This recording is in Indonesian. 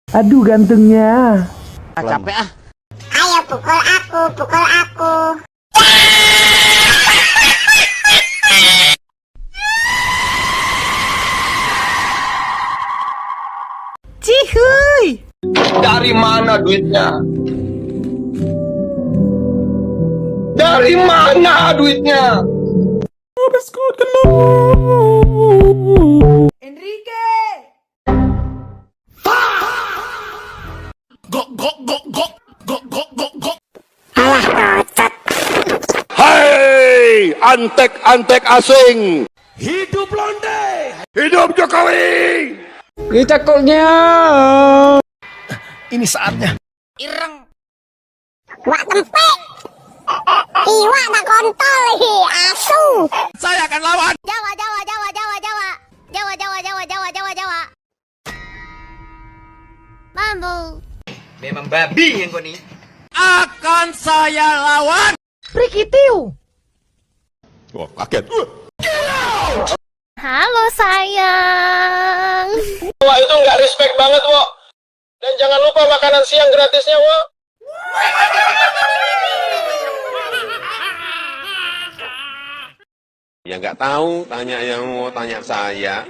Aduh gantengnya. Capek ah. Ayo pukul aku, pukul aku. Cihuy. Dari mana duitnya? Dari mana duitnya? Enrique. Hai, antek-antek asing. Hidup Londe. Hidup Jokowi. Kita koknya. Ini saatnya. Ireng. Wak tempe. Iwak tak kontol hi, asu. Saya akan lawan. Jawa, Jawa, Jawa, Jawa, Jawa. Jawa, Jawa, Jawa, Jawa, Jawa, Jawa. Mambu. Memang babi yang kau nih. Akan saya lawan. Prikitiu. Wah, kaget. Halo sayang. Wah, itu nggak respect banget, Wo. Dan jangan lupa makanan siang gratisnya, Wo. Ya nggak tahu, tanya yang mau tanya saya.